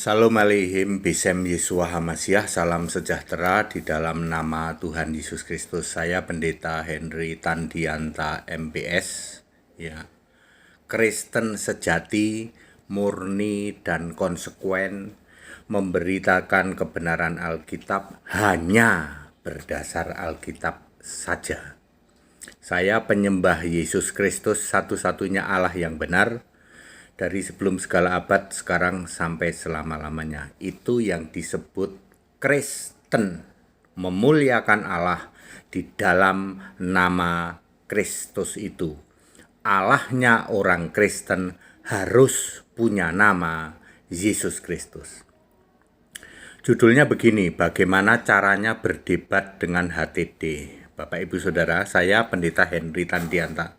Salam aleihim bisem Yesua Hamasyah, salam sejahtera di dalam nama Tuhan Yesus Kristus. Saya Pendeta Henry Tandianta MPS, ya. Kristen sejati, murni dan konsekuen memberitakan kebenaran Alkitab hanya berdasar Alkitab saja. Saya penyembah Yesus Kristus, satu-satunya Allah yang benar, dari sebelum segala abad, sekarang sampai selama-lamanya. Itu yang disebut Kristen, memuliakan Allah di dalam nama Kristus itu. Allahnya orang Kristen harus punya nama Yesus Kristus. Judulnya begini, bagaimana caranya berdebat dengan HTD. Bapak Ibu Saudara, saya Pendeta Henry Tandianta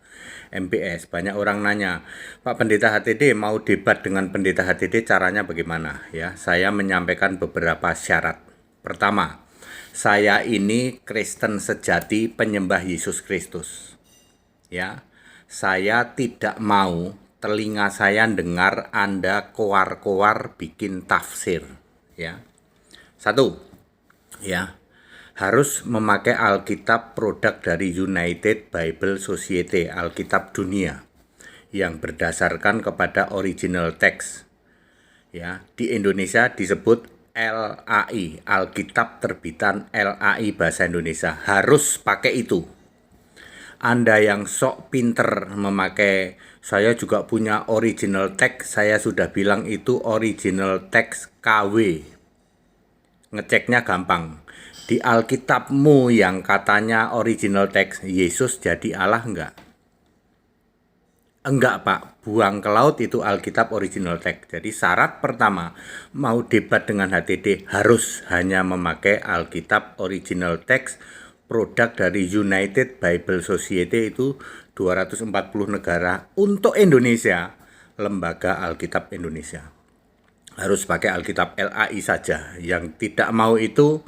MPS. Banyak orang nanya, Pak Pendeta HTD mau debat dengan Pendeta HTD, caranya bagaimana? Ya, saya menyampaikan beberapa syarat. Pertama, saya ini Kristen sejati, penyembah Yesus Kristus. Ya, saya tidak mau telinga saya dengar Anda koar-koar bikin tafsir. Ya, satu, ya. Harus memakai Alkitab produk dari United Bible Society, Alkitab dunia, yang berdasarkan kepada original text. Ya, di Indonesia disebut LAI, Alkitab terbitan LAI bahasa Indonesia. Harus pakai itu. Anda yang sok pinter memakai, saya juga punya original text, saya sudah bilang itu original text KW. Ngeceknya gampang. Di Alkitabmu yang katanya original text, Yesus jadi Allah enggak? Enggak, Pak. Buang ke laut itu Alkitab original text. Jadi syarat pertama, mau debat dengan HTD harus hanya memakai Alkitab original text, produk dari United Bible Society, itu 240 negara untuk Indonesia, Lembaga Alkitab Indonesia. Harus pakai Alkitab LAI saja. Yang tidak mau itu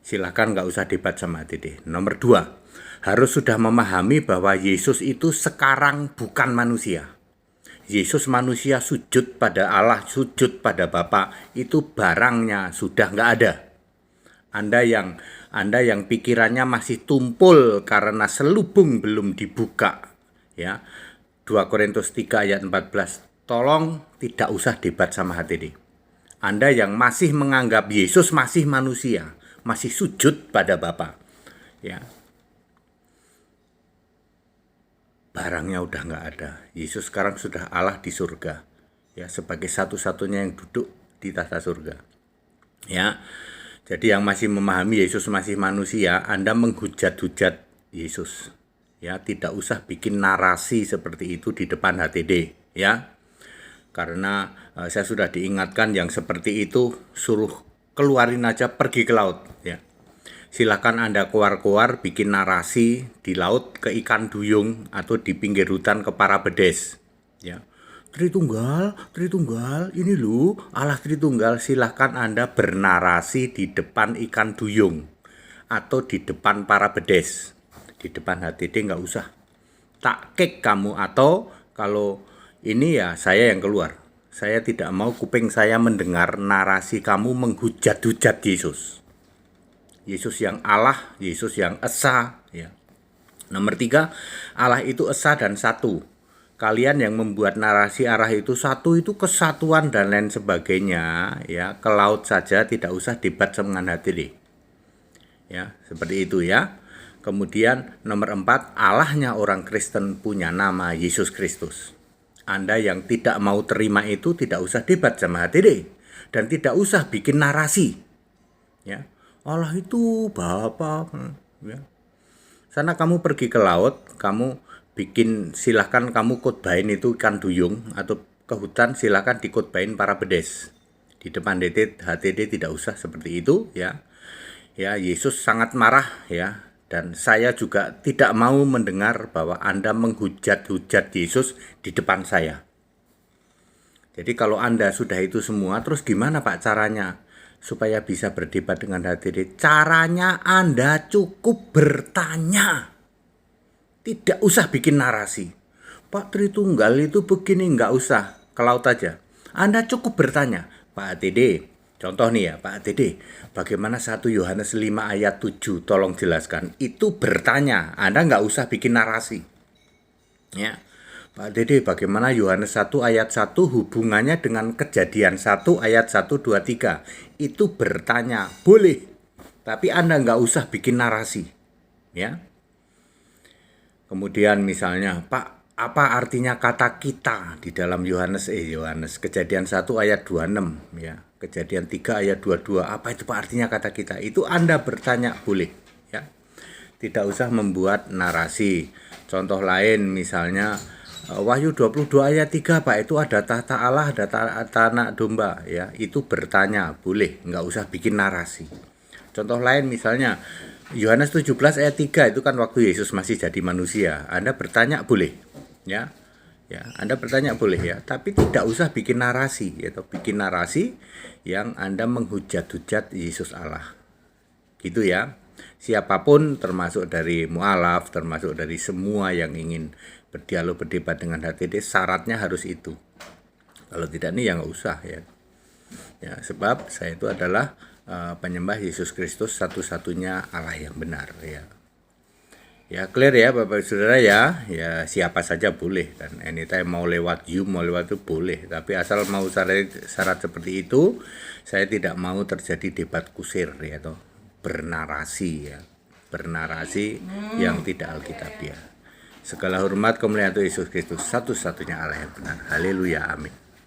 silahkan nggak usah debat sama HTD. Nomor 2, harus sudah memahami bahwa Yesus itu sekarang bukan manusia. Yesus manusia sujud pada Allah, sujud pada Bapa, itu barangnya sudah nggak ada. Anda yang pikirannya masih tumpul karena selubung belum dibuka, ya. 2 Korintus 3 ayat 14, tolong tidak usah debat sama HTD. Anda yang masih menganggap Yesus masih manusia, masih sujud pada Bapa, ya, barangnya udah nggak ada. Yesus sekarang sudah Allah di surga, ya, sebagai satu-satunya yang duduk di tahta surga, ya. Jadi yang masih memahami Yesus masih manusia, Anda menghujat-hujat Yesus, ya. Tidak usah bikin narasi seperti itu di depan HTD, ya. Karena saya sudah diingatkan yang seperti itu suruh keluarin aja, pergi ke laut, ya. Silakan Anda keluar-keluar bikin narasi di laut ke ikan duyung atau di pinggir hutan ke para bedes, ya. Tritunggal, ini loh Allah Tritunggal. Silahkan Anda bernarasi di depan ikan duyung atau di depan para bedes. Di depan HTD nggak usah. Tak kick kamu, atau kalau ini ya saya yang keluar. Saya tidak mau kuping saya mendengar narasi kamu menghujat-hujat Yesus. Yesus yang Allah, Yesus yang esa, ya. Nomor 3, Allah itu esa dan satu. Kalian yang membuat narasi arah itu satu, itu kesatuan dan lain sebagainya, ya. Ke laut saja, tidak usah debat dengan HTD. Ya, seperti itu, ya. Kemudian nomor 4, Allahnya orang Kristen punya nama Yesus Kristus. Anda yang tidak mau terima itu tidak usah debat sama HTD dan tidak usah bikin narasi, ya. Allah itu Bapa, ya. Sana kamu pergi ke laut, kamu bikin, silahkan kamu khotbahin itu ikan duyung, atau ke hutan silahkan dikhotbahin para bedes. Di depan HTD tidak usah seperti itu, ya. Ya, Yesus sangat marah, ya. Dan saya juga tidak mau mendengar bahwa Anda menghujat-hujat Yesus di depan saya. Jadi kalau Anda sudah itu semua, terus gimana Pak caranya supaya bisa berdebat dengan HTD? Caranya Anda cukup bertanya. Tidak usah bikin narasi. Pak Tritunggal itu begini, nggak usah, ke laut aja. Anda cukup bertanya, Pak ATD, contoh nih ya Pak ATD, bagaimana 1 Yohanes 5 ayat 7, tolong jelaskan. Itu bertanya, Anda nggak usah bikin narasi. Ya, Pak ATD, bagaimana Yohanes 1 ayat 1 hubungannya dengan Kejadian 1 ayat 1, 2, 3. Itu bertanya, boleh, tapi Anda nggak usah bikin narasi. Ya. Kemudian misalnya, Pak, apa artinya kata kita di dalam Yohanes Kejadian 1 ayat 26 ya. Kejadian 3 ayat 22. Apa itu Pak artinya kata kita? Itu Anda bertanya boleh ya. Tidak usah membuat narasi. Contoh lain misalnya Wahyu 22 ayat 3 Pak, itu ada tahta Allah, ada tahta anak domba ya. Itu bertanya boleh, nggak usah bikin narasi. Contoh lain misalnya Yohanes 17 ayat 3, itu kan waktu Yesus masih jadi manusia. Anda bertanya boleh, ya. Ya, Anda bertanya boleh ya, tapi tidak usah bikin narasi, yaitu bikin narasi yang Anda menghujat-hujat Yesus Allah. Gitu ya. Siapapun termasuk dari mualaf, termasuk dari semua yang ingin berdialog berdebat dengan HTD, syaratnya harus itu. Kalau tidak nih ya nggak usah ya. Ya, sebab saya itu adalah penyembah Yesus Kristus satu-satunya Allah yang benar ya. Ya clear ya Bapak Saudara ya. Ya siapa saja boleh, dan anytime mau lewat Zoom mau lewat itu boleh, tapi asal mau syarat seperti itu, saya tidak mau terjadi debat kusir ya toh, bernarasi ya. Bernarasi yang tidak alkitabiah. Segala hormat kemuliaan untuk Yesus Kristus satu-satunya Allah yang benar. Haleluya, amin.